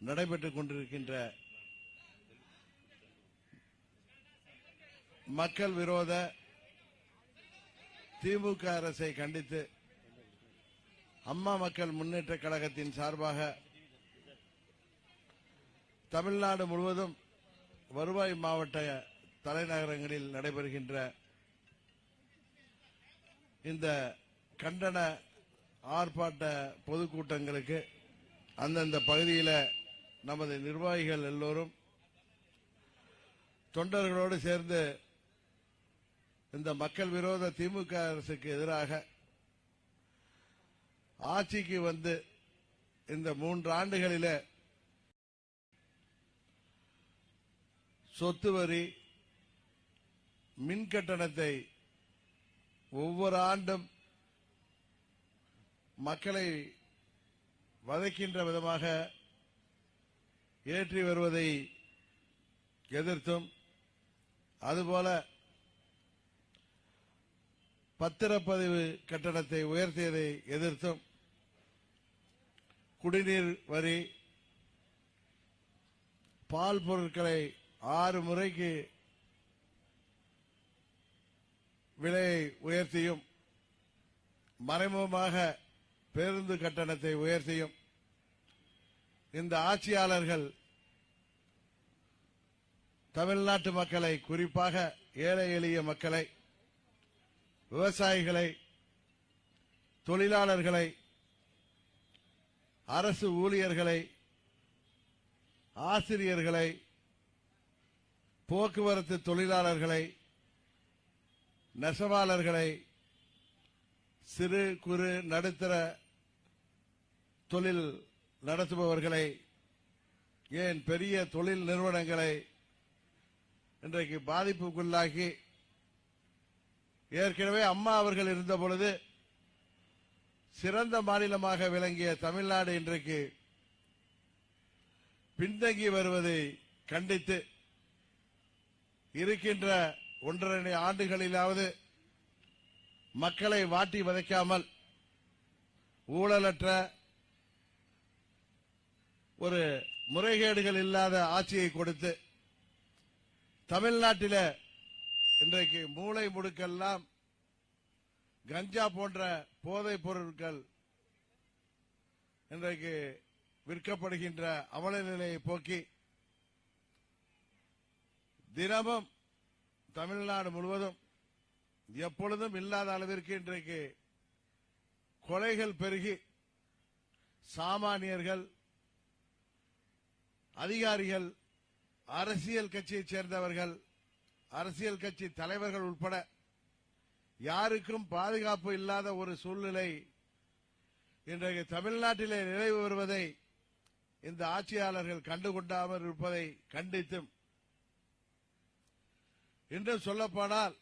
நடைபெற்றுக் கொண்டிருக்கின்ற மக்கள் விரோத திமுக அரசை கண்டித்து அம்மா மக்கள் முன்னேற்ற கழகத்தின் சார்பாக தமிழ்நாடு முழுவதும் வருவாய் மாவட்ட தலைநகரங்களில் நடைபெறுகின்ற இந்த கண்டன ஆர்ப்பாட்ட பொதுக்கூட்டங்களுக்கு அந்தந்த பகுதியில் நமது நிர்வாகிகள் எல்லோரும் தொண்டர்களோடு சேர்ந்து இந்த மக்கள் விரோத திமுக அரசுக்கு எதிராக ஆட்சிக்கு வந்து இந்த 3 ஆண்டுகளிலே சொத்து வரி, மின் கட்டணத்தை ஒவ்வொரு ஆண்டும் மக்களை வதைக்கின்ற விதமாக ஏற்றி வருவதை எதிர்த்தும், அதுபோல பத்திரப்பதிவு கட்டணத்தை உயர்த்தியதை எதிர்த்தும், குடிநீர் வரி, பால் பொருட்களை 6 முறைக்கு விலையை உயர்த்தியும், மறைமுகமாக பேருந்து கட்டணத்தை உயர்த்தியும் இந்த ஆட்சியாளர்கள் தமிழ்நாட்டு மக்களை, குறிப்பாக ஏழை எளிய மக்களை, விவசாயிகளை, தொழிலாளர்களை, அரசு ஊழியர்களை, ஆசிரியர்களை, போக்குவரத்து தொழிலாளர்களை, நெசவாளர்களை, சிறு குறு நடுத்தர தொழில் நடத்துபவர்களை, ஏன் பெரிய தொழில் நிறுவனங்களை இன்றைக்கு பாதிப்புக்குள்ளாகி, ஏற்கனவே அம்மா அவர்கள் இருந்த பொழுது சிறந்த மாநிலமாக விளங்கிய தமிழ்நாடு இன்றைக்கு பின்தங்கி வருவதை கண்டித்து இருக்கின்ற 1.5 ஆண்டுகளிலாவது மக்களை வாட்டி வதைக்காமல் ஊழலற்ற ஒரு முறைகேடுகள் இல்லாத ஆட்சியை கொடுத்து தமிழ்நாட்டில் இன்றைக்கு மூளை முடுக்கெல்லாம் கஞ்சா போன்ற போதைப் பொருட்கள் இன்றைக்கு விற்கப்படுகின்ற அவல நிலையை போக்கி தினமும் தமிழ்நாடு முழுவதும் எப்பொழுதும் இல்லாத அளவிற்கு இன்றைக்கு கொலைகள் பெருகி சாமானியர்கள், அதிகாரிகள், அரசியல் கட்சியைச் சேர்ந்தவர்கள், அரசியல் கட்சி தலைவர்கள் உட்பட யாருக்கும் பாதுகாப்பு இல்லாத ஒரு சூழ்நிலை இன்றைக்கு தமிழ்நாட்டிலே நிலவி வருவதை இந்த ஆட்சியாளர்கள் கண்டுகொண்டாமல் இருப்பதை கண்டித்தும், இன்னும் சொல்லப்போனால்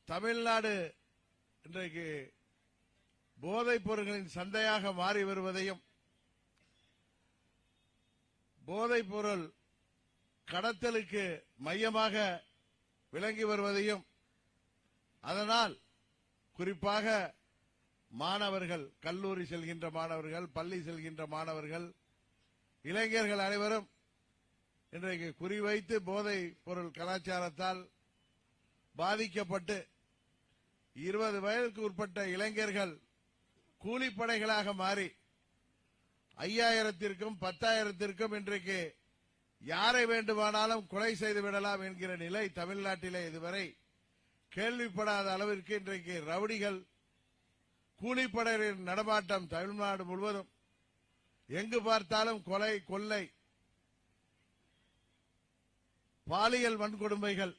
தமிழ்நாடு இன்றைக்கு போதைப் பொருட்களின் சந்தையாக மாறி வருவதையும், போதைப் பொருள் கடத்தலுக்கு மையமாக விளங்கி வருவதையும், அதனால் குறிப்பாக மாணவர்கள், கல்லூரி செல்கின்ற மாணவர்கள், பள்ளி செல்கின்ற மாணவர்கள், இளைஞர்கள் அனைவரும் இன்றைக்கு குறிவைத்து போதைப் பொருள் கலாச்சாரத்தால் பாதிக்கப்பட்டு 20 வயதுக்கு உட்பட்ட இளைஞர்கள் கூலிப்படைகளாக மாறி 5000த்திற்கும் 10,000த்திற்கும் இன்றைக்கு யாரை வேண்டுமானாலும் கொலை செய்துவிடலாம் என்கிற நிலை தமிழ்நாட்டிலே இதுவரை கேள்விப்படாத அளவிற்கு இன்றைக்கு ரவுடிகள், கூலிப்படையின் நடமாட்டம் தமிழ்நாடு முழுவதும் எங்கு பார்த்தாலும் கொலை, கொள்ளை, பாலியல் வன்கொடுமைகள்,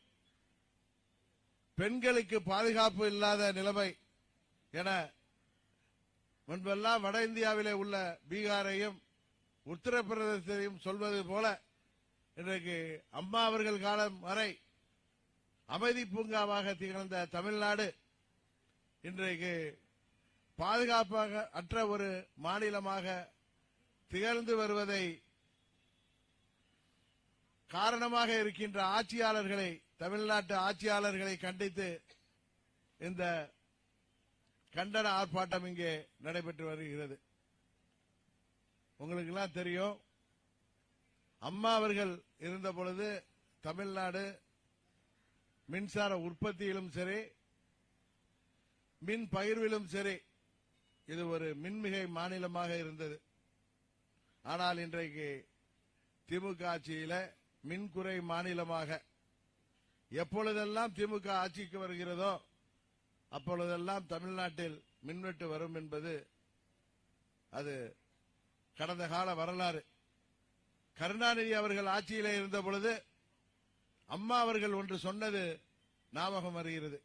பெண்களுக்கு பாதுகாப்பு இல்லாத நிலைமை என முன்பெல்லாம் வட இந்தியாவிலே உள்ள பீகாரையும் உத்தரப்பிரதேசத்தையும் சொல்வது போல இன்றைக்கு அம்மா அவர்கள் காலம் வரை அமைதி பூங்காவாக திகழ்ந்த தமிழ்நாடு இன்றைக்கு பாதுகாப்பாக அற்ற ஒரு மாநிலமாக திகழ்ந்து வருவதை காரணமாக இருக்கின்ற ஆட்சியாளர்களை, தமிழ்நாட்டு ஆட்சியாளர்களை கண்டித்து இந்த கண்டன ஆர்ப்பாட்டம் இங்கே நடைபெற்று வருகிறது. உங்களுக்கு எல்லாம் தெரியும், அம்மா அவர்கள் இருந்த பொழுது தமிழ்நாடு மின்சார உற்பத்தியிலும் சரி, மின் பகிர்விலும் சரி, இது ஒரு மின்மிகை மாநிலமாக இருந்தது. ஆனால் இன்றைக்கு திமுக ஆட்சியில மின்குறை மாநிலமாக, எப்பொழுதெல்லாம் திமுக ஆட்சிக்கு வருகிறதோ அப்பொழுதெல்லாம் தமிழ்நாட்டில் மின்வெட்டு வரும் என்பது அது கடந்த கால வரலாறு. கருணாநிதி அவர்கள் ஆட்சியிலே இருந்த பொழுது அம்மா அவர்கள் ஒன்று சொன்னது ஞாபகம் வருகிறது.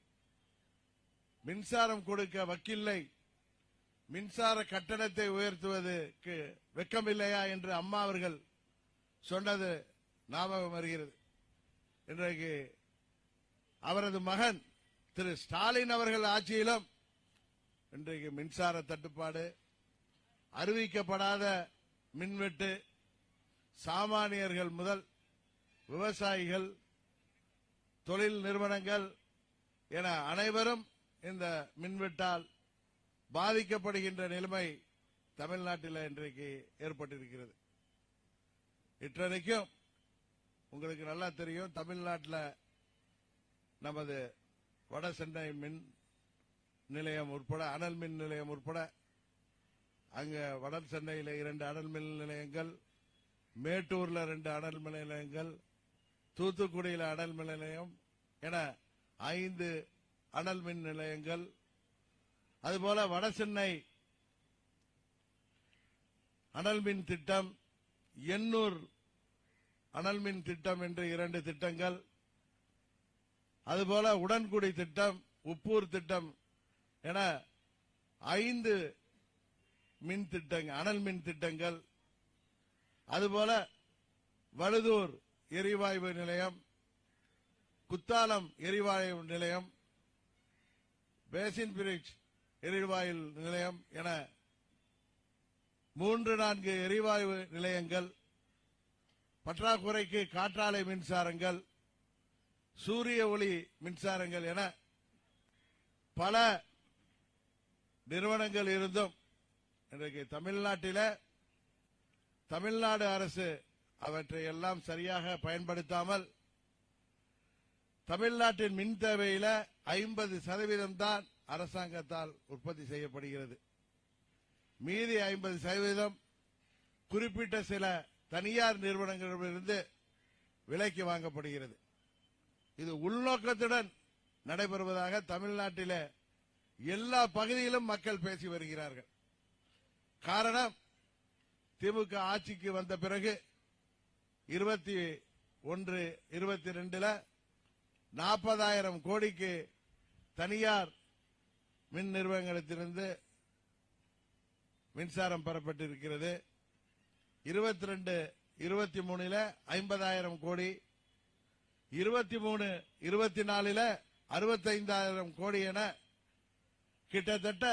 மின்சாரம் கொடுக்க வக்கில்லை, மின்சார கட்டணத்தை உயர்த்துவதற்கு வெட்கமில்லையா என்று அம்மா அவர்கள் சொன்னது ஞாபகம் வருகிறது. இன்றைக்கு அவரது மகன் திரு ஸ்டாலின் அவர்கள் ஆட்சியிலும் இன்றைக்கு மின்சார தட்டுப்பாடு, அறிவிக்கப்படாத மின்வெட்டு, சாமானியர்கள் முதல் விவசாயிகள், தொழில் நிறுவனங்கள் என அனைவரும் இந்த மின்வெட்டால் பாதிக்கப்படுகின்ற நிலைமை தமிழ்நாட்டில் இன்றைக்கு ஏற்பட்டிருக்கிறது. இன்றைக்கும் உங்களுக்கு நல்லா தெரியும், தமிழ்நாட்டில் நமது வட சென்னை மின் நிலையம் உட்பட, அனல் மின் நிலையம் உட்பட, அங்க வட சென்னையில் 2 அனல் மின் நிலையங்கள், மேட்டூர்ல 2 அனல் மின் நிலையங்கள், தூத்துக்குடியில் அனல் மின் நிலையம் என 5 அனல் மின் நிலையங்கள், அதுபோல வட சென்னை அனல் மின் திட்டம், எண்ணூர் அனல் மின் திட்டம் என்று 2 திட்டங்கள், அதுபோல உடன்குடி திட்டம், உப்பூர் திட்டம் என 5 மின் திட்டங்கள், அனல் மின் திட்டங்கள், அதுபோல வழுதூர் எரிவாயு நிலையம், குத்தாலம் எரிவாயு நிலையம், பேசின் பிரிட்ஜ் எரிவாயு நிலையம் என 3-4 எரிவாயு நிலையங்கள், பற்றாக்குறைக்கு காற்றாலை மின்சாரங்கள், சூரிய ஒளி மின்சாரங்கள் என பல நிறுவனங்கள் இருந்தும் இன்றைக்கு தமிழ்நாட்டில் தமிழ்நாடு அரசு அவற்றை எல்லாம் சரியாக பயன்படுத்தாமல் தமிழ்நாட்டின் மின் தேவையில 50% தான் அரசாங்கத்தால் உற்பத்தி செய்யப்படுகிறது. மீதி 50% குறிப்பிட்ட சில தனியார் நிறுவனங்களிடமிருந்து விலைக்கு வாங்கப்படுகிறது. இது உள்நோக்கத்துடன் நடைபெறுவதாக தமிழ்நாட்டில் எல்லா பகுதியிலும் மக்கள் பேசி வருகிறார்கள். காரணம், திமுக ஆட்சிக்கு வந்த பிறகு 21-22 40,000 கோடிக்கு தனியார் மின் நிறுவனங்களிடத்திலிருந்து மின்சாரம் பெறப்பட்டிருக்கிறது. 22-23 50,000 கோடி, 23-24 65,000 கோடி என கிட்டத்தட்ட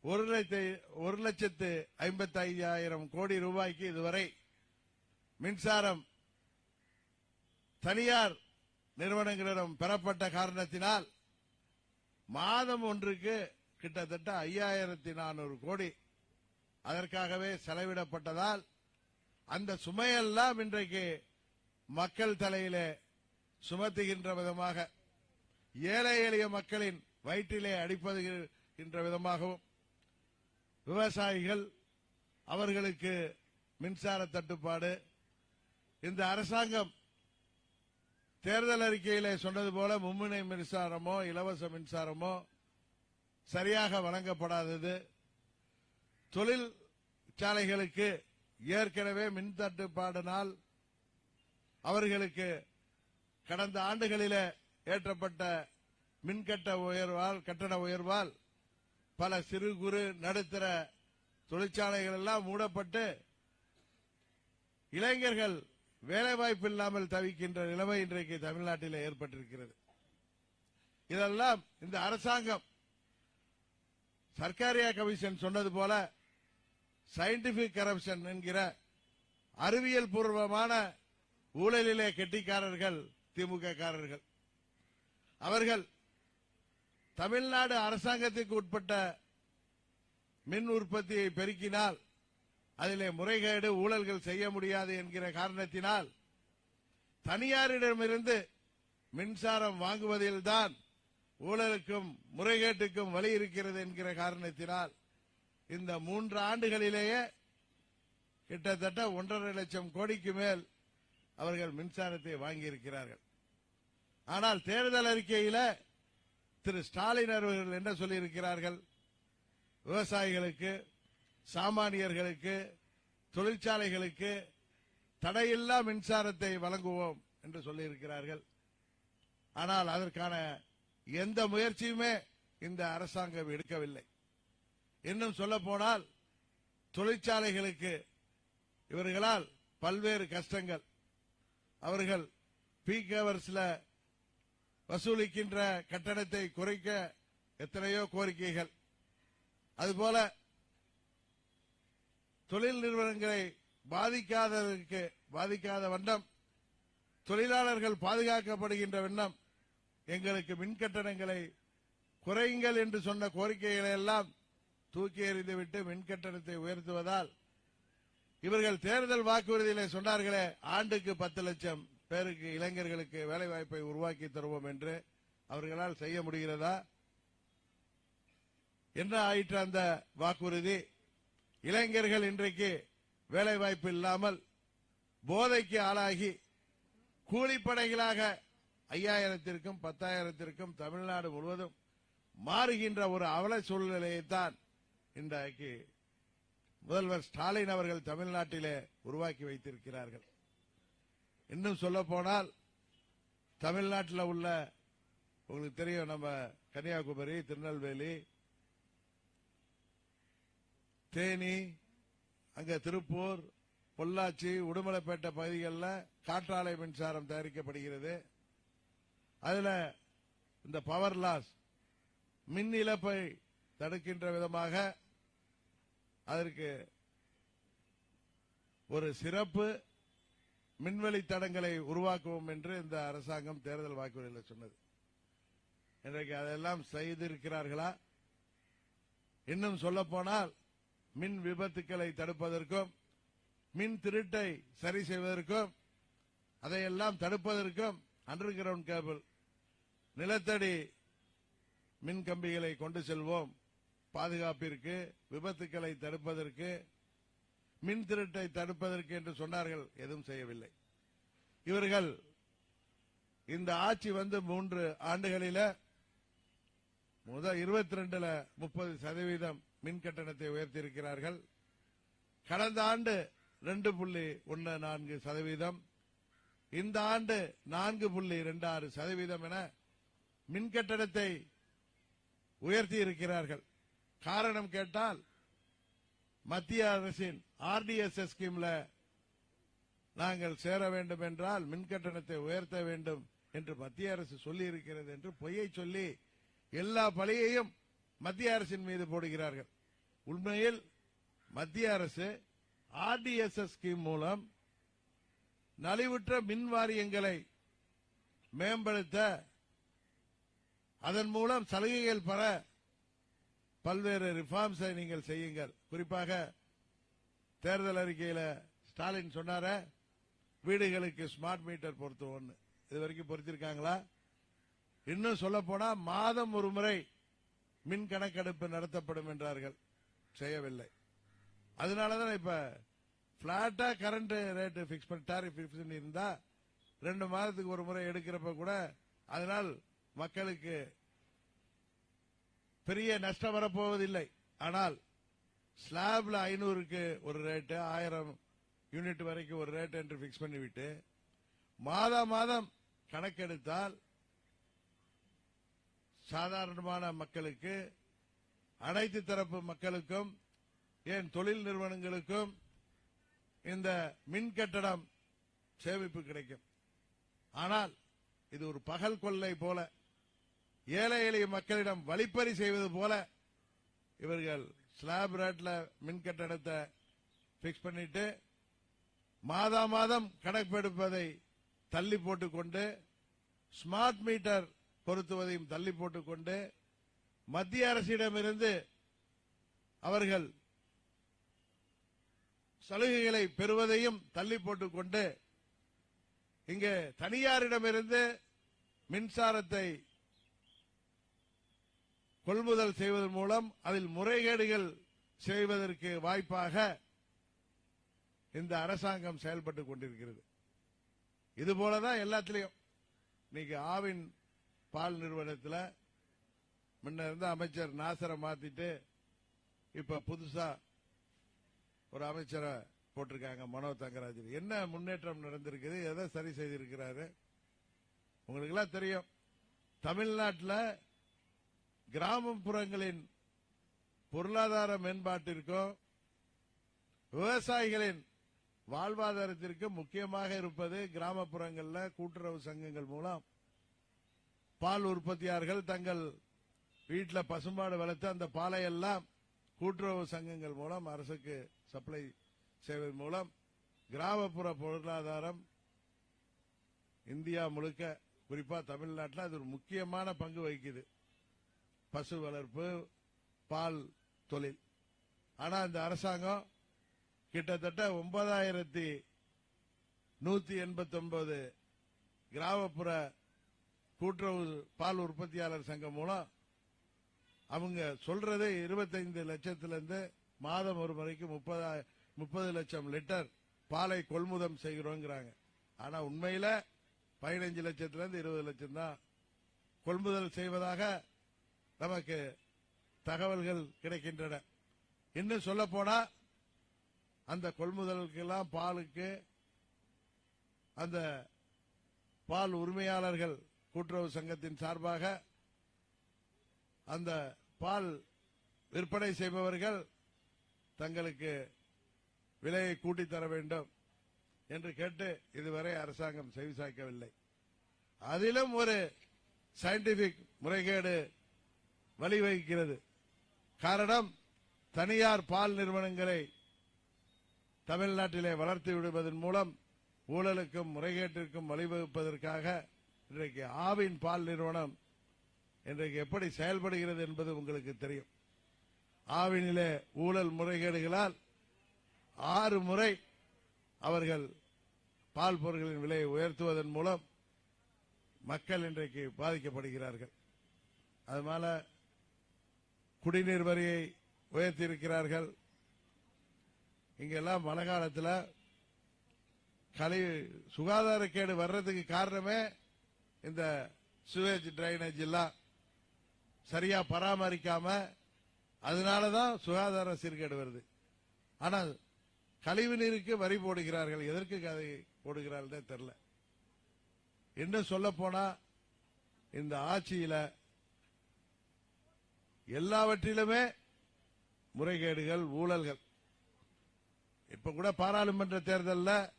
1,55,000 கோடி ரூபாய்க்கு இதுவரை மின்சாரம் தனியார் நிறுவனங்களிடம் பெறப்பட்ட காரணத்தினால் மாதம் ஒன்றுக்கு கிட்டத்தட்ட 5,400 கோடி அதற்காகவே செலவிடப்பட்டதால் அந்த சுமையெல்லாம் இன்றைக்கு மக்கள் தலையிலே சுமத்துகின்ற விதமாக, ஏழை எளிய மக்களின் வயிற்றிலே அடிப்பதுகின்ற விதமாகவும், விவசாயிகள் அவர்களுக்கு மின்சார தட்டுப்பாடு, இந்த அரசாங்கம் தேர்தல் அறிக்கையிலே சொன்னது போல மும்முனை மின்சாரமோ இலவச மின்சாரமோ சரியாக வழங்கப்படாதது, தொழிற்சாலைகளுக்கு ஏற்கனவே மின் தட்டுப்பாடினால் அவர்களுக்கு கடந்த ஆண்டுகளிலே ஏற்றப்பட்ட கட்டண உயர்வால் பல சிறு குறு நடுத்தர தொழிற்சாலைகள் எல்லாம் மூடப்பட்டு இளைஞர்கள் வேலைவாய்ப்பு இல்லாமல் தவிக்கின்ற நிலைமை இன்றைக்கு தமிழ்நாட்டில் ஏற்பட்டிருக்கிறது. இதெல்லாம் இந்த அரசாங்கம் சர்க்காரியா கமிஷன் சொன்னது போல சயின்டிபிக் கரப்ஷன் என்கிற அறிவியல் பூர்வமான ஊழலிலே கெட்டிக்காரர்கள் திமுக காரர்கள். அவர்கள் தமிழ்நாடு அரசாங்கத்திற்கு உட்பட்ட மின் உற்பத்தியை பெருக்கினால் அதிலே முறைகேடு ஊழல்கள் செய்ய முடியாது என்கிற காரணத்தினால் தனியாரிடமிருந்து மின்சாரம் வாங்குவதில்தான் ஊழலுக்கும் முறைகேட்டுக்கும் வழி இருக்கிறது என்கிற காரணத்தினால் இந்த 3 ஆண்டுகளிலேயே கிட்டத்தட்ட 1.5 லட்சம் கோடிக்கு மேல் அவர்கள் மின்சாரத்தை வாங்கியிருக்கிறார்கள். ஆனால் தேர்தல் அறிக்கையில் திரு ஸ்டாலின் அவர்கள் என்ன சொல்லியிருக்கிறார்கள்? விவசாயிகளுக்கு, சாமானியர்களுக்கு, தொழிற்சாலைகளுக்கு தடையில்லா மின்சாரத்தை வழங்குவோம் என்று சொல்லியிருக்கிறார்கள். ஆனால் அதற்கான எந்த முயற்சியுமே இந்த அரசாங்கம் எடுக்கவில்லை. இன்னும் சொல்ல போனால் தொழிற்சாலைகளுக்கு இவர்களால் பல்வேறு கஷ்டங்கள். அவர்கள் பீக் ஹவர்ஸ்ல வசூலிக்கின்ற கட்டணத்தை குறைக்க எத்தனையோ கோரிக்கைகள். அதுபோல தொழில் நிறுவனங்களை பாதிக்காத வண்ணம் தொழிலாளர்கள் பாதுகாக்கப்படுகின்ற வண்ணம் எங்களுக்கு மின் கட்டணங்களை குறையுங்கள் என்று சொன்ன கோரிக்கைகளை எல்லாம் தூக்கி எறிந்துவிட்டு மின் கட்டணத்தை உயர்த்துவதால் இவர்கள் தேர்தல் வாக்குறுதியிலே சொன்னார்களே, ஆண்டுக்கு 10 லட்சம் பேருக்கு இளைஞர்களுக்கு வேலைவாய்ப்பை உருவாக்கி தருவோம் என்று அவர்களால் செய்ய முடிகிறதா? என்ன ஆயிற்று அந்த வாக்குறுதி? இளைஞர்கள் இன்றைக்கு வேலைவாய்ப்பு இல்லாமல் போதைக்கு ஆளாகி கூலிப்படைகளாக 5000த்திற்கும் 10,000த்திற்கும் தமிழ்நாடு முழுவதும் மாறுகின்ற ஒரு அவல சூழ்நிலையைத்தான் இன்றைக்கு முதல்வர் ஸ்டாலின் அவர்கள் தமிழ்நாட்டிலே உருவாக்கி வைத்திருக்கிறார்கள். இன்னும் சொல்ல போனால் தமிழ்நாட்டில் உள்ள உங்களுக்கு தெரியும், நம்ம கன்னியாகுமரி, திருநெல்வேலி, தேனி, அங்க திருப்பூர், பொள்ளாச்சி, உடுமலைப்பேட்டை பகுதிகளில் காற்றாலை மின்சாரம் தயாரிக்கப்படுகிறது. அதுல இந்த பவர் லாஸ், மின் இழப்பை தடுக்கின்ற விதமாக அதற்கு ஒரு சிறப்பு மின்வெளி தடங்களை உருவாக்குவோம் என்று இந்த அரசாங்கம் தேர்தல் வாக்குறுதியில் சொன்னது. இன்றைக்கு அதெல்லாம் செய்திருக்கிறார்களா? இன்னும் சொல்ல போனால் மின் விபத்துக்களை தடுப்பதற்கும் மின் திருட்டை சரி செய்வதற்கும் அதையெல்லாம் தடுப்பதற்கும் அண்டர் கிரவுண்ட் கேபிள், நிலத்தடி மின் கம்பிகளை கொண்டு செல்வோம். பாதுகாப்பிற்கு, விபத்துக்களை தடுப்பதற்கு, மின் திருட்டை தடுப்பதற்கு என்று சொன்னார்கள். எதுவும் செய்யவில்லை. இவர்கள் இந்த ஆட்சி வந்து 3 ஆண்டுகளில் முதல் 22ல் 30% மின் கட்டணத்தை உயர்த்தியிருக்கிறார்கள். கடந்த ஆண்டு 2.14%, இந்த ஆண்டு 4.26% என மின் கட்டணத்தை உயர்த்தி இருக்கிறார்கள். காரணம் கேட்டால் மத்திய அரசின் ஆர்டிஎஸ்எஸ் ஸ்கீம்ல நாங்கள் சேர வேண்டும் என்றால் மின் கட்டணத்தை உயர்த்த வேண்டும் என்று மத்திய அரசு சொல்லி இருக்கிறது என்று பொய்யை சொல்லி எல்லா பழியையும் மத்திய அரசின் மீது போடுகிறார்கள். உண்மையில் மத்திய அரசு ஆர்டிஎஸ்எஸ் ஸ்கீம் மூலம் நலிவுற்ற மின் வாரியங்களை மேம்படுத்த, அதன் மூலம் சலுகைகள் பெற பல்வேறு ரிஃபார்ம்ஸை நீங்கள் செய்யுங்கள். குறிப்பாக தேர்தல் அறிக்கையில் ஸ்டாலின் சொன்னார வீடுகளுக்கு ஸ்மார்ட் மீட்டர் பொருத்துவோம். இதுவரைக்கும் பொருத்திருக்காங்களா? இன்னும் சொல்ல போனா மாதம் ஒரு முறை மின் கணக்கெடுப்பு நடத்தப்படும் என்றார்கள். செய்யவில்லை. அதனாலதான் இப்ப பிளாட்டா கரண்ட் ரேட் பிக்ஸ் பண்ணி டாரிஃப் பிக்ஸ் பண்ணி இருந்தா 2 மாதத்துக்கு ஒரு முறை எடுக்கிறப்ப கூட அதனால் மக்களுக்கு பெரிய நஷ்டம் வரப்போவதில்லை. ஆனால் ஸ்லாப்ல 500க்கு ஒரு ரேட்டு, 1000 யூனிட் வரைக்கும் ஒரு ரேட் என்று பிக்ஸ் பண்ணிவிட்டு மாதம் கணக்கெடுத்தால் சாதாரணமான மக்களுக்கு, அனைத்து தரப்பு மக்களுக்கும், ஏன் தொழில் நிறுவனங்களுக்கும் இந்த மின் கட்டணம் சேமிப்பு கிடைக்கும். ஆனால் இது ஒரு பகல் கொள்ளை போல, ஏழை எளிய மக்களிடம் வழிப்பறி செய்வது போல இவர்கள் ஸ்லாப் ரேட்ல மின் கட்டணத்தை பிக்ஸ் பண்ணிட்டு மாதம் கணக்கெடுப்பதை தள்ளி போட்டுக்கொண்டு, ஸ்மார்ட் மீட்டர் பொருத்துவதையும் தள்ளி போட்டுக்கொண்டு, மத்திய அரசிடமிருந்து அவர்கள் சலுகைகளை பெறுவதையும் தள்ளி போட்டுக் கொண்டு இங்கே தனியாரிடமிருந்து மின்சாரத்தை கொள்முதல் செய்வதன் மூலம் அதில் முறைகேடுகள் செய்வதற்கு வாய்ப்பாக இந்த அரசாங்கம் செயல்பட்டுக் கொண்டிருக்கிறது. இதுபோலதான் எல்லாத்திலையும் இன்னைக்கு ஆவின் பால் நிறுவனத்தில் முன்ன இருந்த அமைச்சர் நாசரை மாத்திட்டு இப்ப புதுசா ஒரு அமைச்சரை போட்டிருக்காங்க மனோ தங்கராஜ். என்ன முன்னேற்றம் நடந்திருக்குது, எதை சரி செய்திருக்கிறாரு உங்களுக்கு எல்லாம் தெரியும். தமிழ்நாட்டில் கிராமப்புறங்களின் பொருளாதார மேம்பாட்டிற்கும் விவசாயிகளின் வாழ்வாதாரத்திற்கு முக்கியமாக இருப்பது கிராமப்புறங்களில் கூட்டுறவு சங்கங்கள் மூலம் பால் உற்பத்தியாளர்கள் தங்கள் வீட்டில் பசுமாடு வளர்த்து அந்த பாலை எல்லாம் கூட்டுறவு சங்கங்கள் மூலம் அரசுக்கு சப்ளை செய்வதன் மூலம் கிராமப்புற பொருளாதாரம் இந்தியா முழுக்க குறிப்பா தமிழ்நாட்டில் அது ஒரு முக்கியமான பங்கு வகிக்குது. பசு வளர்ப்பு, பால் தொழில். ஆனா இந்த அரசாங்கம் கிட்டத்தட்ட 9189 கிராமப்புற கூட்டுறவு பால் உற்பத்தியாளர் சங்கம் மூலம் அவங்க சொல்றது 25 லட்சத்திலிருந்து மாதம் ஒரு முறைக்கு 30 லட்சம் லிட்டர் பாலை கொள்முதல் செய்கிறோங்கிறாங்க. ஆனா உண்மையில 15 லட்சத்திலிருந்து 20 லட்சம் தான் கொள்முதல் செய்வதாக நமக்கு தகவல்கள் கிடைக்கின்றன. இன்னும் சொல்ல போனா அந்த கொள்முதலுக்கெல்லாம் பாலுக்கு அந்த பால் உரிமையாளர்கள் கூட்டுறவு சங்கத்தின் சார்பாக அந்த பால் விற்பனை செய்பவர்கள் தங்களுக்கு விலையை கூட்டித் தர வேண்டும் என்று கேட்டு இதுவரை அரசாங்கம் செவிசாய்க்கவில்லை. அதிலும் ஒரு சயின்டிபிக் முறைகேடு வழிவகுக்கிறது. காரணம், தனியார் பால் நிறுவனங்களை தமிழ்நாட்டிலே வளர்த்து விடுவதன் மூலம் ஊழலுக்கும் முறைகேட்டிற்கும் வழிவகுப்பதற்காக இன்றைக்கு ஆவின் பால் நிறுவனம் இன்றைக்கு எப்படி செயல்படுகிறது என்பது உங்களுக்கு தெரியும். ஆவினிலே ஊழல் முறைகேடுகளால் 6 முறை அவர்கள் பால் பொருட்களின் விலையை உயர்த்துவதன் மூலம் மக்கள் இன்றைக்கு பாதிக்கப்படுகிறார்கள். அதனால குடிநீர் வரியை உயர்த்தியிருக்கிறார்கள். இங்கெல்லாம் மழை காலத்தில் சுகாதாரக்கேடு வர்றதுக்கு காரணமே இந்த சுவேஜ் டிரைனேஜ் எல்லாம் சரியா பராமரிக்காம அதனாலதான் சுகாதார சீர்கேடு வருது. ஆனால் கழிவு நீருக்கு வரி போடுகிறார்கள். எதற்கு அதை போடுகிறார்கள் தெரியல. இன்னும் சொல்ல போனா இந்த ஆட்சியில எல்லாவற்றிலுமே முறைகேடுகள், ஊழல்கள். இப்ப கூட பாராளுமன்ற தேர்தலில்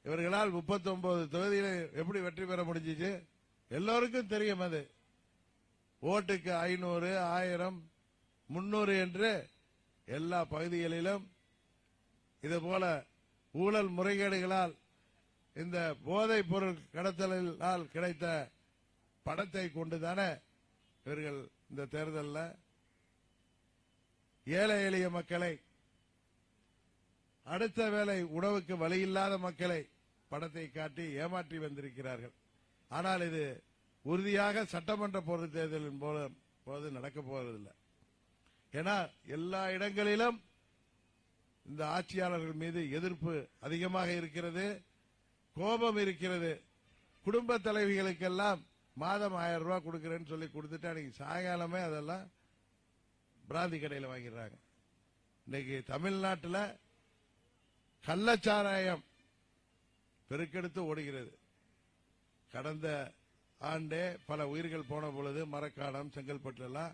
இவர்களால் 39 தொகுதியில எப்படி வெற்றி பெற முடிஞ்சிச்சு எல்லோருக்கும் தெரியும். அது ஓட்டுக்கு 500, 1000, 300 என்று எல்லா பகுதிகளிலும் இதுபோல ஊழல் முறைகேடுகளால் இந்த போதைப் பொருள் கடத்தலால் கிடைத்த பணத்தை கொண்டுதானே இவர்கள் இந்த தேர்தலில் ஏழை எளிய மக்களை, அடுத்த வேளை உணவுக்கு வழியில்லாத மக்களை பணத்தை காட்டி ஏமாற்றி வந்திருக்கிறார்கள். ஆனால் இது உறுதியாக சட்டமன்ற பொது தேர்தலின் போது நடக்கப் போவதில்லை. ஏன்னா எல்லா இடங்களிலும் இந்த ஆட்சியாளர்கள் மீது எதிர்ப்பு அதிகமாக இருக்கிறது, கோபம் இருக்கிறது. குடும்ப தலைவிகளுக்கெல்லாம் மாதம் 1000 ரூபாய் கொடுக்கிறேன்னு சொல்லி கொடுத்துட்டு அன்னைக்கு சாயங்காலமே அதெல்லாம் பிராந்தி கடையில் வாங்கிடுறாங்க. இன்னைக்கு தமிழ்நாட்டில் கள்ளச்சாராயம் பெருக்கெடுத்து ஓடுகிறது. கடந்த ஆண்டே பல உயிர்கள் போன பொழுது மரக்காணம், செங்கல்பட்டு எல்லாம்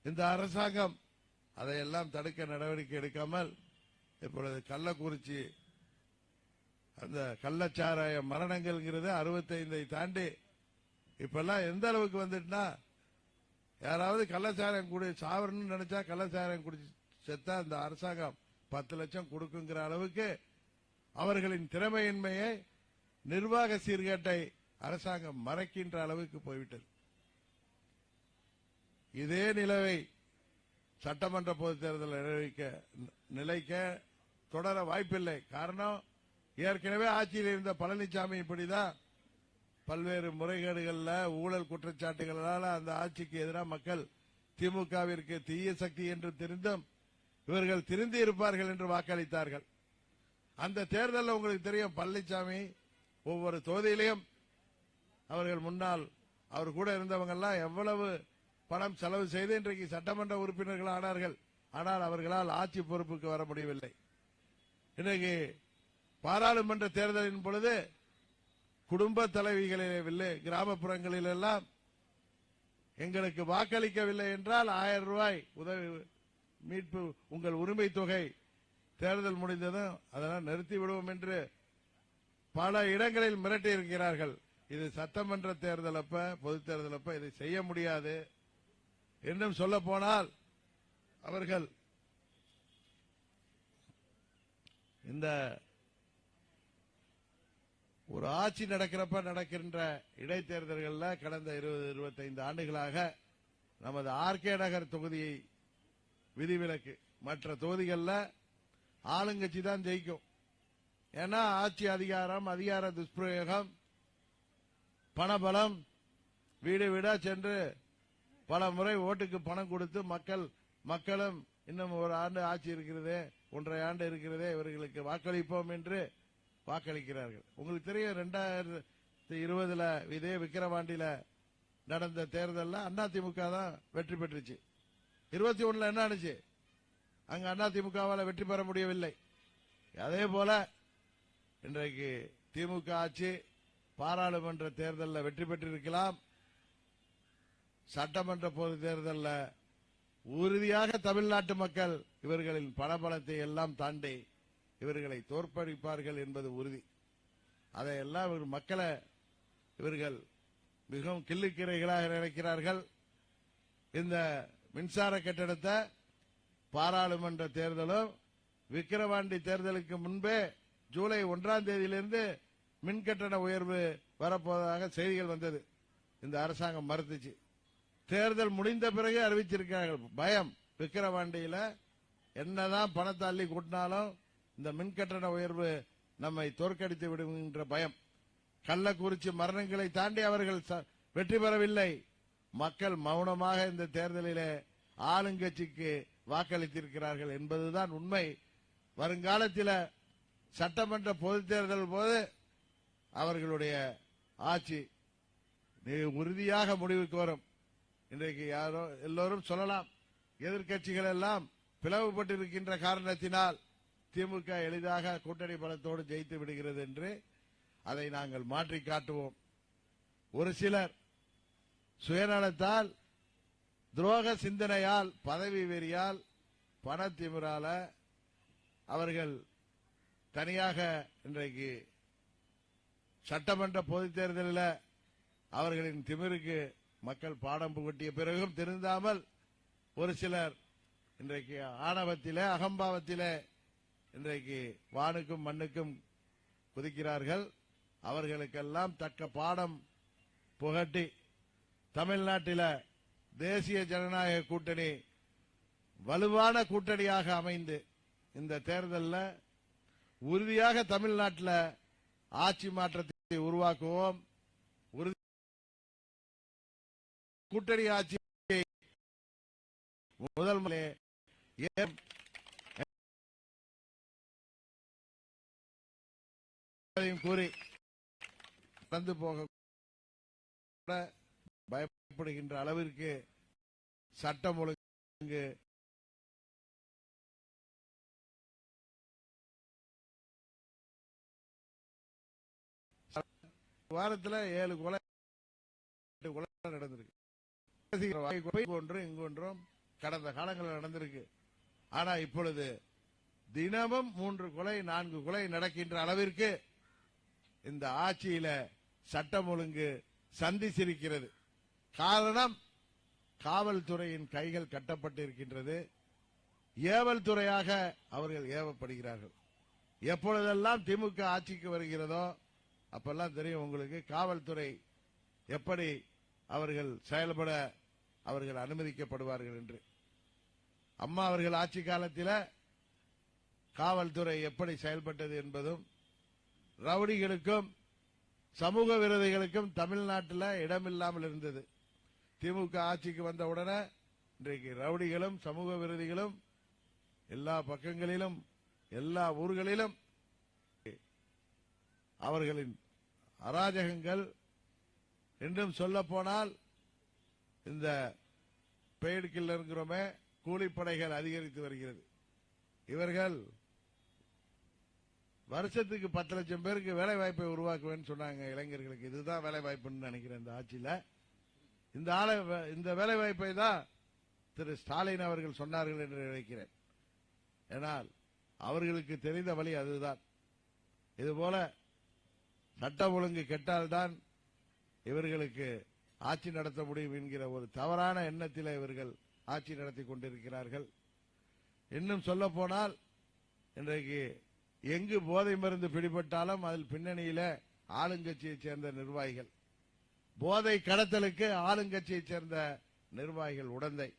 இந்த அரசாங்கம் அதையெல்லாம் தடுக்க நடவடிக்கை எடுக்காமல் இப்பொழுது கள்ளக்குறிச்சி அந்த கள்ளச்சாராய மரணங்கள்ங்கிறது 65 தாண்டி இப்பெல்லாம் எந்த அளவுக்கு வந்துட்டுனா, யாராவது கள்ளச்சாராயம் குடி சாவரணும்னு நினைச்சா கள்ளச்சாராயம் குடிச்சு செத்தா இந்த அரசாங்கம் 10 லட்சம் கொடுக்குங்கிற அளவுக்கு அவர்களின் திறமையின்மையை, நிர்வாக சீர்கேட்டை அரசாங்கம் மறைக்கின்ற அளவுக்கு போய்விட்டது. இதே நிலவை சட்டமன்ற பொதுத் தேர்தல் நிலைக்க தொடர வாய்ப்பில்லை. காரணம், ஏற்கனவே ஆட்சியில் இருந்த பழனிசாமி இப்படிதான் பல்வேறு முறைகேடுகள்ல ஊழல் குற்றச்சாட்டுகளால அந்த ஆட்சிக்கு எதிராக மக்கள் திமுகவிற்கு தீய சக்தி என்று தெரிந்தும் இவர்கள் திருந்தி இருப்பார்கள் என்று வாக்களித்தார்கள். அந்த தேர்தலில் உங்களுக்கு தெரியும், பழனிசாமி ஒவ்வொரு தொகுதியிலையும் அவர்கள் முன்னால் அவர் கூட இருந்தவங்க எல்லாம் எவ்வளவு பணம் செலவு செய்து இன்றைக்கு சட்டமன்ற உறுப்பினர்கள் ஆனார்கள். ஆனால் அவர்களால் ஆட்சி பொறுப்புக்கு வர முடியவில்லை. இன்றைக்கு பாராளுமன்ற தேர்தலின் பொழுது குடும்ப தலைவிகளில் கிராமப்புறங்களில் எல்லாம் எங்களுக்கு வாக்களிக்கவில்லை என்றால் 1000 ரூபாய் உதவி மீட்பு உங்கள் உரிமை தொகை தேர்தல் முடிந்ததும் அதெல்லாம் நிறுத்தி விடுவோம் என்று பல இடங்களில் மிரட்டி இருக்கிறார்கள். இது சட்டமன்ற தேர்தல் அப்ப, பொது தேர்தல் அப்ப இதை செய்ய முடியாது. இன்னும் சொல்ல போனால் அவர்கள் இந்த ஒரு ஆட்சி நடக்கிறப்ப நடக்கின்ற இடைத்தேர்தல்களில் கடந்த 20-25 ஆண்டுகளாக நமது ஆர்கே நகர் தொகுதியை விதிவிலக்கு, மற்ற தொகுதிகளில் ஆளுங்கட்சி தான் ஜெயிக்கும். ஏன்னா ஆட்சி அதிகாரம், அதிகார துஷ்பிரயோகம், பணபலம், வீடு வீடா சென்று பல முறை ஓட்டுக்கு பணம் கொடுத்து மக்களும் இன்னும் ஒரு ஆண்டு ஆட்சி இருக்கிறதே, 1.5 ஆண்டு இருக்கிறதே, இவர்களுக்கு வாக்களிப்போம் என்று வாக்களிக்கிறார்கள். உங்களுக்கு தெரியும், 2020 இதே விக்கிரவாண்டியில நடந்த தேர்தலில் அதிமுக தான் வெற்றி பெற்றுச்சு. 21 என்ன ஆச்சு? அங்க அதிமுகவால் வெற்றி பெற முடியவில்லை. அதே போல இன்றைக்கு திமுக ஆட்சி பாராளுமன்ற தேர்தலில் வெற்றி பெற்றிருக்கலாம். சட்டமன்ற பொது தேர்தலில் உறுதியாக தமிழ்நாட்டு மக்கள் இவர்களின் பணபலத்தை எல்லாம் தாண்டி இவர்களை தோற்கடிப்பார்கள் என்பது உறுதி. அதையெல்லாம் மக்களை இவர்கள் மிகவும் கிள்ளுக்கிரைகளாக நினைக்கிறார்கள். இந்த மின்சார கட்டணத்தை பாராளுமன்ற தேர்தலும் விக்கிரவாண்டி தேர்தலுக்கு முன்பே ஜூலை 1ஆம் தேதியிலிருந்து மின்கட்டண உயர்வு வரப்போவதாக செய்திகள் வந்தது. இந்த அரசாங்கம் மறுத்துச்சு. தேர்தல் முடிந்த பிறகு அறிவிச்சிருக்கிறார்கள். பயம், விக்கிரவாண்டியில என்னதான் பணத்தை அள்ளி கூட்டினாலும் இந்த மின்கட்டண உயர்வு நம்மை தோற்கடித்து விடும் என்ற பயம். கள்ளக்குறிச்சி மரணங்களை தாண்டி அவர்கள் வெற்றி பெறவில்லை. மக்கள் மௌனமாக இந்த தேர்தலிலே ஆளுங்கட்சிக்கு வாக்களித்திருக்கிறார்கள் என்பதுதான் உண்மை. வருங்காலத்தில் சட்டமன்ற பொதுத் தேர்தல் போது அவர்களுடைய ஆட்சி உறுதியாக முடிவுக்கு வரும். இன்றைக்கு எல்லோரும் சொல்லலாம், எதிர்க்கட்சிகள் எல்லாம் பிளவுபட்டிருக்கின்ற காரணத்தினால் திமுக எளிதாக கூட்டணி பலத்தோடு ஜெயித்து விடுகிறது என்று. அதை நாங்கள் மாற்றி காட்டுவோம். ஒரு சிலர் சுயநலத்தால், துரோக சிந்தனையால், பதவி வெறியால், பணத்திமிரால அவர்கள் தனியாக இன்றைக்கு சட்டமன்ற பொதுத் தேர்தலில் அவர்களின் திமிருக்கு மக்கள் பாடம் புகட்டிய பிறகும் திருந்தாமல் ஒரு சிலர் இன்றைக்கு ஆணவத்திலே, அகம்பாவத்திலே இன்றைக்கு வானுக்கும் மண்ணுக்கும் குதிக்கிறார்கள். அவர்களுக்கெல்லாம் தக்க பாடம் புகட்டி தமிழ்நாட்டில் தேசிய ஜனநாயக கூட்டணி வலுவான கூட்டணியாக அமைந்து இந்த தேர்தலில் உறுதியாக தமிழ்நாட்டில் ஆட்சி மாற்றத்தை உருவாக்குவோம். கூட்டணி ஆட்சியை முதல் கூறி நடந்து போக பயப்படுகின்ற அளவிற்கு சட்டம் ஒழுங்கு வாரத்தில் 7 கொலை நடந்திருக்கு. இங்கொன்றும் கடந்த காலங்களில் நடந்திருக்கு. ஆனா இப்பொழுது தினமும் 3 கொலை 4 கொலை நடக்கின்ற அளவிற்கு இந்த ஆட்சியில சட்டம் ஒழுங்கு சந்திச்சிருக்கிறது. காரணம், காவல்துறையின் கைகள் கட்டப்பட்டிருக்கின்றது. ஏவல் துறையாக அவர்கள் ஏவப்படுகிறார்கள். எப்பொழுதெல்லாம் திமுக ஆட்சிக்கு வருகிறதோ அப்பெல்லாம் தெரியும் உங்களுக்கு காவல்துறை எப்படி அவர்கள் செயல்பட அவர்கள் அனுமதிக்கப்படுவார்கள் என்று. அம்மா அவர்கள் ஆட்சி காலத்தில் காவல்துறை எப்படி செயல்பட்டது என்பதும், ரவுடிகளுக்கும் சமூக விரோதிகளுக்கும் தமிழ்நாட்டில் இடமில்லாமல் இருந்தது. திமுக ஆட்சிக்கு வந்த உடனே இன்றைக்கு ரவுடிகளும் சமூக விரோதிகளும் எல்லா பக்கங்களிலும் எல்லா ஊர்களிலும் அவர்களின் அராஜகங்கள், என்றும் சொல்ல போனால் இந்த பெய்டு கில்லர்ங்கிறோமே, கூலிப்படைகள் அதிகரித்து வருகிறது. இவர்கள் வருஷத்துக்கு 10 லட்சம் பேருக்கு வேலை வாய்ப்பை உருவாக்குவேன்னு சொன்னாங்க இளைஞர்களுக்கு. இதுதான் வேலை வாய்ப்புன்னு நினைக்கிறேன் இந்த ஆட்சியில. இந்த வேலை வாய்ப்பை தான் திரு ஸ்டாலின் அவர்கள் சொன்னார்கள் என்று நினைக்கிறேன். ஏனால் அவர்களுக்கு தெரிந்த வழி அதுதான். இதுபோல சட்டம் ஒழுங்கு கெட்டால்தான் இவர்களுக்கு ஆட்சி நடத்த முடியும் என்கிற ஒரு தவறான எண்ணத்தில் இவர்கள் ஆட்சி நடத்தி கொண்டிருக்கிறார்கள். இன்னும் சொல்ல போனால் இன்றைக்கு எங்கு போதை மருந்து பிடிபட்டாலும் அதில் பின்னணியில ஆளுங்கட்சியைச் சேர்ந்த நிர்வாகிகள், போதை கடத்தலுக்கு ஆளுங்கட்சியைச் சேர்ந்த நிர்வாகிகள் உடந்தை.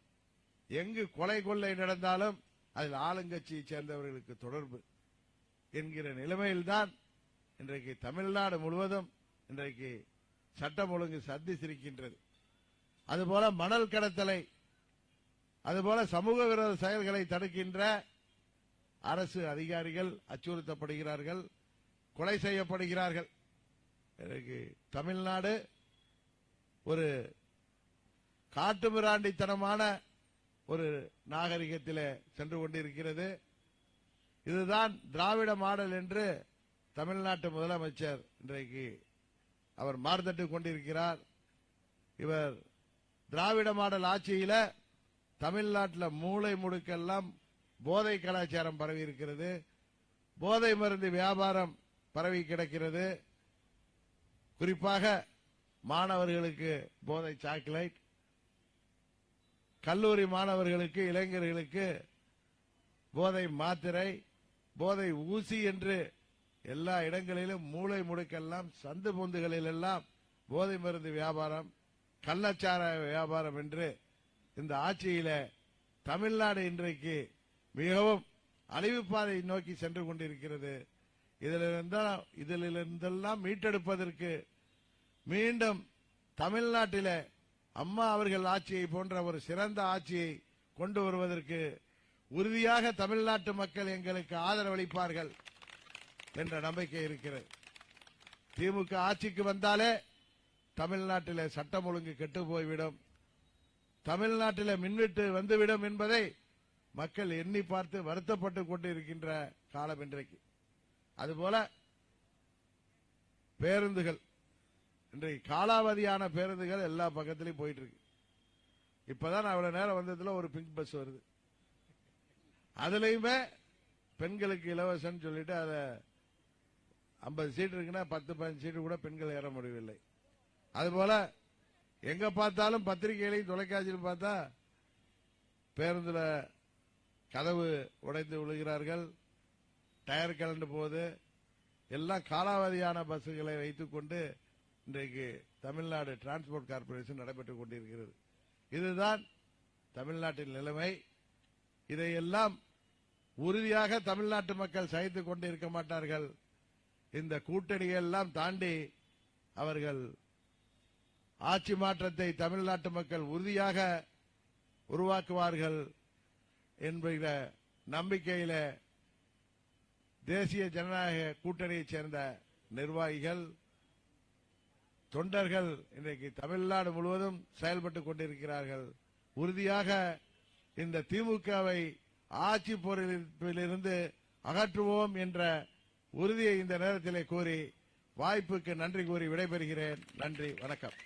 எங்கு கொலை கொள்ளை நடந்தாலும் அதில் ஆளுங்கட்சியைச் சேர்ந்தவர்களுக்கு தொடர்பு என்கிற நிலைமையில்தான் இன்றைக்கு தமிழ்நாடு முழுவதும் இன்றைக்கு சட்டம் ஒழுங்கு சந்தித்திருக்கின்றது. அதுபோல மணல் கடத்தலை, அதுபோல சமூக விரோத செயல்களை தடுக்கின்ற அரசு அதிகாரிகள் அச்சுறுத்தப்படுகிறார்கள், கொலை செய்யப்படுகிறார்கள். இன்றைக்கு தமிழ்நாடு ஒரு காட்டுமிராண்டித்தனமான ஒரு நாகரிகத்தில் சென்று கொண்டிருக்கிறது. இதுதான் திராவிட மாடல் என்று தமிழ்நாட்டு முதலமைச்சர் இன்றைக்கு அவர் மார்த்தட்டு கொண்டிருக்கிறார். இவர் திராவிட மாடல் ஆட்சியில தமிழ்நாட்டில் மூளை முடுக்கெல்லாம் போதை கலாச்சாரம் பரவி இருக்கிறது. போதை மருந்து வியாபாரம் பரவி கிடக்கிறது. குறிப்பாக மாணவர்களுக்கு போதை சாக்லேட், கல்லூரி மாணவர்களுக்கு இளைஞர்களுக்கு போதை மாத்திரை, போதை ஊசி என்று எல்லா இடங்களிலும் மூளை முடுக்கெல்லாம் சந்து பொந்துகளில் எல்லாம் போதை மருந்து வியாபாரம், கள்ளச்சார வியாபாரம் என்று இந்த ஆட்சியில தமிழ்நாடு இன்றைக்கு மிகவும் அழிவுப்பாதை நோக்கி சென்று கொண்டிருக்கிறது. இதிலிருந்தெல்லாம் மீட்டெடுப்பதற்கு மீண்டும் தமிழ்நாட்டில அம்மா அவர்கள் ஆட்சியை போன்ற ஒரு சிறந்த ஆட்சியை கொண்டு வருவதற்கு உறுதியாக தமிழ்நாட்டு மக்கள் எங்களுக்கு ஆதரவளிப்பார்கள் என்ற நம்பிக்கை இருக்கிறது. திமுக ஆட்சிக்கு வந்தாலே தமிழ்நாட்டில் சட்டம் ஒழுங்கு கெட்டு போய்விடும், தமிழ்நாட்டில் மின்வெட்டு வந்துவிடும் என்பதை மக்கள் எண்ணி பார்த்து வருத்தப்பட்டுக் கொண்டிருக்கின்ற காலம் இன்றைக்கு. அதுபோல பேருந்துகள், இன்றைக்கு காலாவதியான பேருந்துகள் எல்லா பக்கத்திலையும் போயிட்டு இருக்கு. இப்பதான் அவ்வளவு நேரம் வந்ததுல ஒரு பிங்க் பஸ் வருது, அதுலயுமே பெண்களுக்கு இலவசம் சொல்லிட்டு அத 50 சீட் இருக்குன்னா 10-15 சீட்டு கூட பெண்கள் ஏற முடியவில்லை. அதுபோல எங்க பார்த்தாலும் பத்திரிகைகளையும் தொலைக்காட்சியில் பார்த்தா பேருந்துல கதவு உடைந்து விழுகிறார்கள், டயர் கலண்டு போகுது. எல்லாம் காலாவதியான பஸ்ஸுகளை வைத்துக் கொண்டு இன்றைக்கு தமிழ்நாடு டிரான்ஸ்போர்ட் கார்பரேஷன் நடைபெற்றுக் கொண்டிருக்கிறது. இதுதான் தமிழ்நாட்டின் நிலைமை. இதையெல்லாம் உறுதியாக தமிழ்நாட்டு மக்கள் சகித்துக் கொண்டிருக்க மாட்டார்கள். இந்த கூட்டணியெல்லாம் தாண்டி அவர்கள் ஆட்சி மாற்றத்தை தமிழ்நாட்டு மக்கள் உறுதியாக உருவாக்குவார்கள் என்கிற நம்பிக்கையில தேசிய ஜனநாயக கூட்டணியைச் சேர்ந்த நிர்வாகிகள், தொண்டர்கள் இன்றைக்கு தமிழ்நாடு முழுவதும் செயல்பட்டுக் கொண்டிருக்கிறார்கள். உறுதியாக இந்த திமுகவை ஆட்சி பொறுப்பிலிருந்து அகற்றுவோம் என்ற உறுதியை இந்த நேரத்திலே கூறி வாய்ப்புக்கு நன்றி கூறி விடைபெறுகிறேன். நன்றி, வணக்கம்.